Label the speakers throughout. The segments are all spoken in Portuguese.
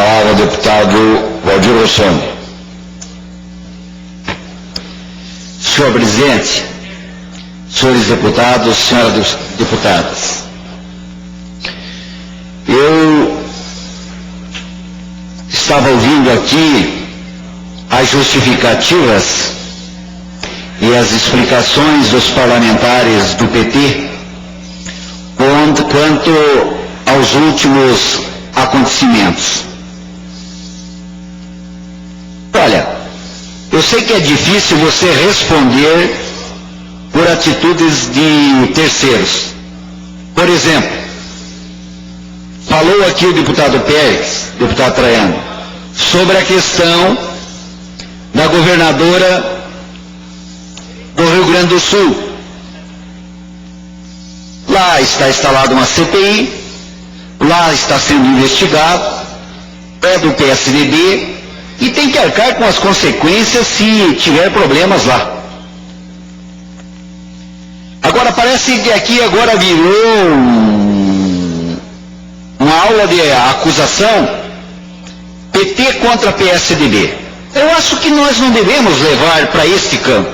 Speaker 1: palavra ao deputado Valdir Rossoni.
Speaker 2: Senhor presidente, senhores deputados, senhoras deputadas, eu estava ouvindo aqui as justificativas e as explicações dos parlamentares do PT quanto aos últimos acontecimentos. Olha, eu sei que é difícil você responder por atitudes de terceiros. Por exemplo, falou aqui o deputado Pérez, deputado Traiano, sobre a questão da governadora do Rio Grande do Sul. Lá está instalada uma CPI, lá está sendo investigado, é do PSDB e tem que arcar com as consequências se tiver problemas lá. Agora parece que aqui agora virou uma aula de acusação PT contra PSDB. Eu acho que nós não devemos levar para este campo.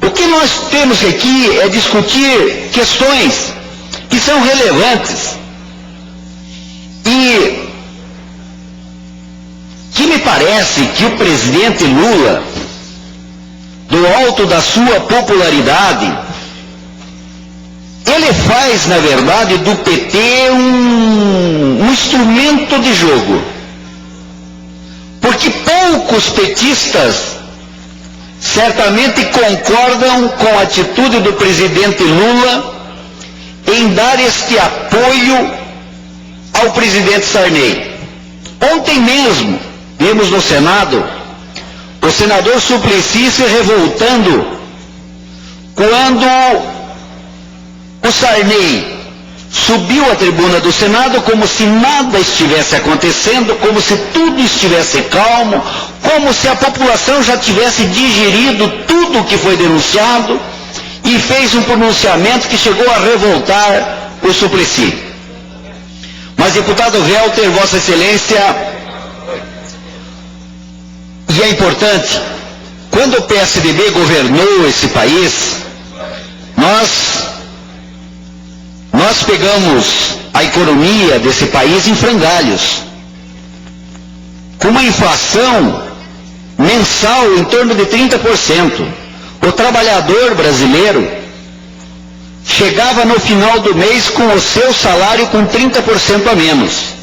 Speaker 2: O que nós temos aqui é discutir questões que são relevantes e que me parece que o presidente Lula, do alto da sua popularidade, ele faz, na verdade, do PT um instrumento de jogo. Porque poucos petistas certamente concordam com a atitude do presidente Lula em dar este apoio ao presidente Sarney. Ontem mesmo, vimos no Senado, o senador Suplicy se revoltando quando o Sarney subiu à tribuna do Senado como se nada estivesse acontecendo, como se tudo estivesse calmo, como se a população já tivesse digerido tudo o que foi denunciado, e fez um pronunciamento que chegou a revoltar o Suplicy. Mas, deputado Welter, Vossa Excelência, e é importante, quando o PSDB governou esse país, nós pegamos a economia desse país em frangalhos, com uma inflação mensal em torno de 30%. O trabalhador brasileiro chegava no final do mês com o seu salário com 30% a menos.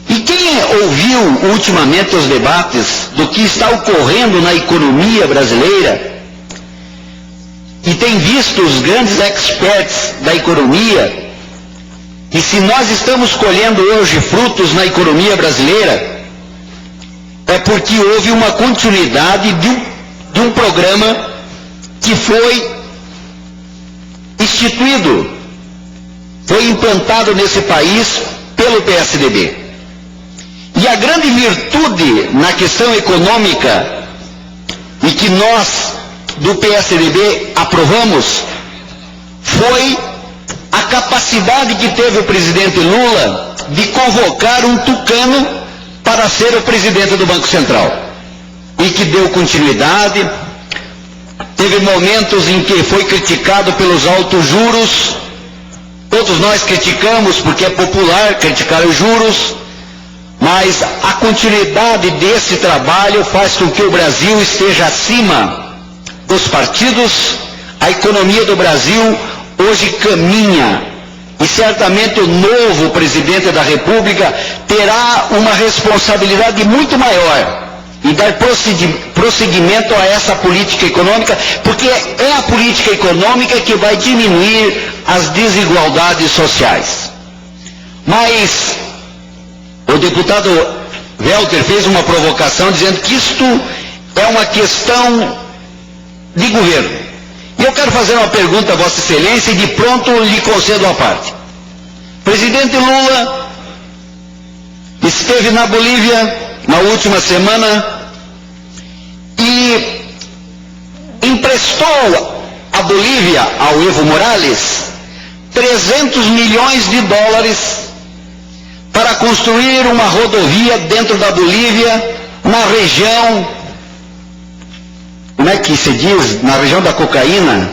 Speaker 2: E quem ouviu ultimamente os debates do que está ocorrendo na economia brasileira e tem visto os grandes experts da economia, e se nós estamos colhendo hoje frutos na economia brasileira, é porque houve uma continuidade de um programa que foi instituído, foi implantado nesse país pelo PSDB. E a grande virtude na questão econômica, e que nós do PSDB aprovamos, foi a capacidade que teve o presidente Lula de convocar um tucano para ser o presidente do Banco Central, e que deu continuidade. Teve momentos em que foi criticado pelos altos juros, todos nós criticamos porque é popular criticar os juros, mas a continuidade desse trabalho faz com que o Brasil esteja acima dos partidos. A economia do Brasil hoje caminha, e certamente o novo presidente da República terá uma responsabilidade muito maior em dar prosseguimento a essa política econômica, porque é a política econômica que vai diminuir as desigualdades sociais. Mas o deputado Welter fez uma provocação dizendo que isto é uma questão de governo. E eu quero fazer uma pergunta a Vossa Excelência e de pronto lhe concedo a parte. O presidente Lula esteve na Bolívia na última semana e emprestou a Bolívia ao Evo Morales 300 milhões de dólares para construir uma rodovia dentro da Bolívia, na região, como é que se diz, na região da cocaína.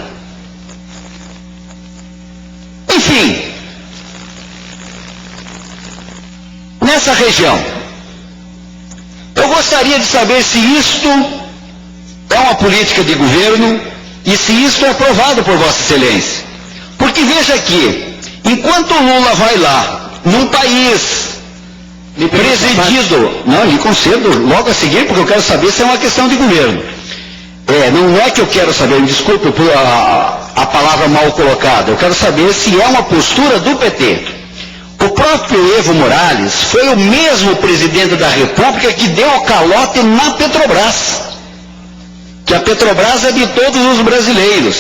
Speaker 2: Enfim, nessa região, eu gostaria de saber se isto é uma política de governo e se isto é aprovado por Vossa Excelência. Porque veja aqui, enquanto o Lula vai lá, num país presidido, não, lhe concedo logo a seguir, porque eu quero saber se é uma questão de governo. Não é que eu quero saber, me desculpe por a palavra mal colocada, eu quero saber se é uma postura do PT. O próprio Evo Morales foi o mesmo presidente da República que deu o calote na Petrobras. Que a Petrobras é de todos os brasileiros,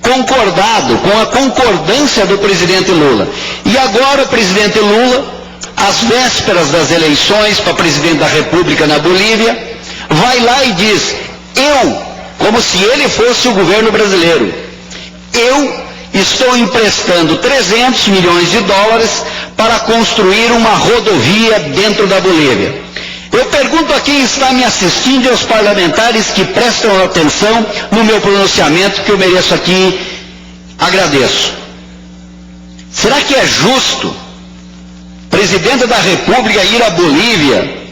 Speaker 2: concordado, com a concordância do presidente Lula. E agora o presidente Lula, às vésperas das eleições para presidente da República na Bolívia, vai lá e diz, como se ele fosse o governo brasileiro, eu estou emprestando 300 milhões de dólares para construir uma rodovia dentro da Bolívia. Eu pergunto a quem está me assistindo e aos parlamentares que prestam atenção no meu pronunciamento, que eu mereço aqui, agradeço. Será que é justo presidente da República ir à Bolívia,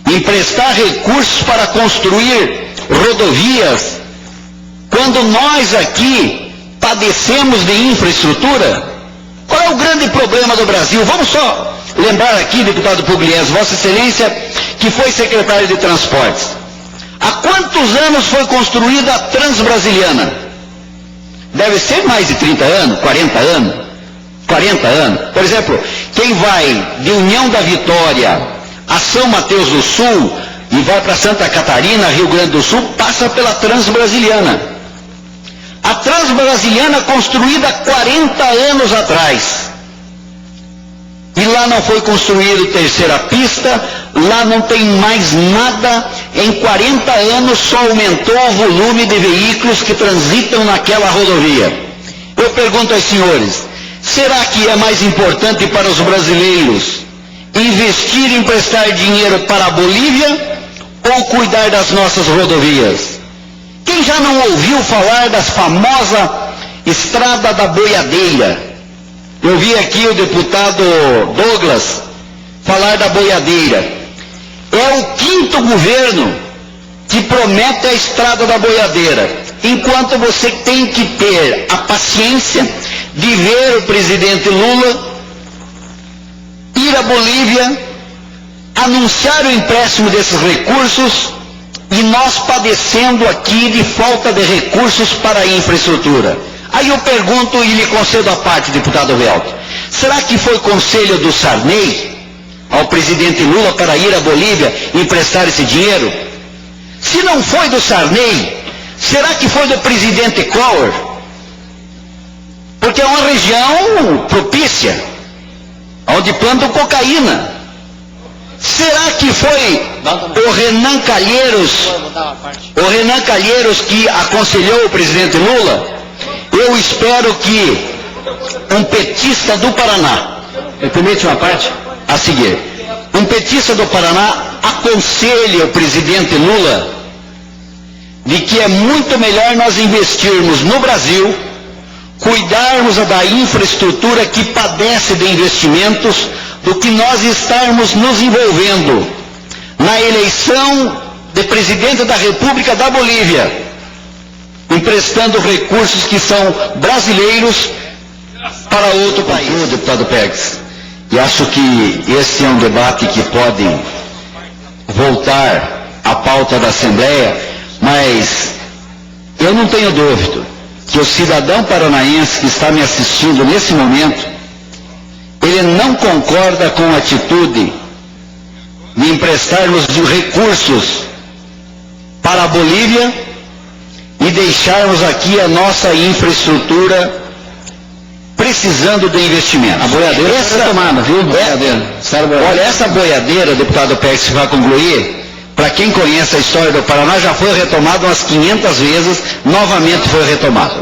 Speaker 2: emprestar recursos para construir rodovias, quando nós aqui padecemos de infraestrutura? Qual é o grande problema do Brasil? Vamos só lembrar aqui, deputado Pugliese, Vossa Excelência, que foi secretário de Transportes. Há quantos anos foi construída a Transbrasiliana? Deve ser mais de 30 anos, 40 anos. 40 anos. Por exemplo, quem vai de União da Vitória a São Mateus do Sul e vai para Santa Catarina, Rio Grande do Sul, passa pela Transbrasiliana. A Transbrasiliana construída 40 anos atrás. E lá não foi construída terceira pista, lá não tem mais nada. Em 40 anos só aumentou o volume de veículos que transitam naquela rodovia. Eu pergunto aos senhores, será que é mais importante para os brasileiros investir e emprestar dinheiro para a Bolívia ou cuidar das nossas rodovias? Quem já não ouviu falar da famosa Estrada da Boiadeira? Eu vi aqui o deputado Douglas falar da boiadeira. É o 5º governo que promete a Estrada da Boiadeira, enquanto você tem que ter a paciência de ver o presidente Lula ir à Bolívia, anunciar o empréstimo desses recursos e nós padecendo aqui de falta de recursos para a infraestrutura. Aí eu pergunto e lhe concedo a parte, deputado Velto, será que foi conselho do Sarney ao presidente Lula para ir à Bolívia e emprestar esse dinheiro? Se não foi do Sarney, será que foi do presidente Collor? Porque é uma região propícia, onde plantam cocaína. Será que foi o Renan Calheiros que aconselhou o presidente Lula? Eu espero que um petista do Paraná, me permite uma parte? A seguir, um petista do Paraná aconselhe o presidente Lula de que é muito melhor nós investirmos no Brasil, cuidarmos da infraestrutura que padece de investimentos, do que nós estarmos nos envolvendo na eleição de presidente da República da Bolívia, emprestando recursos que são brasileiros para outro país. Deputado Pérez, e acho que esse é um debate que pode voltar à pauta da Assembleia, mas eu não tenho dúvida que o cidadão paranaense que está me assistindo nesse momento, ele não concorda com a atitude de emprestarmos recursos para a Bolívia e deixarmos aqui a nossa infraestrutura precisando de investimento. A boiadeira está retomada, viu? Olha, essa boiadeira, deputado Pérez, que vai concluir, para quem conhece a história do Paraná, já foi retomada umas 500 vezes, novamente foi retomada.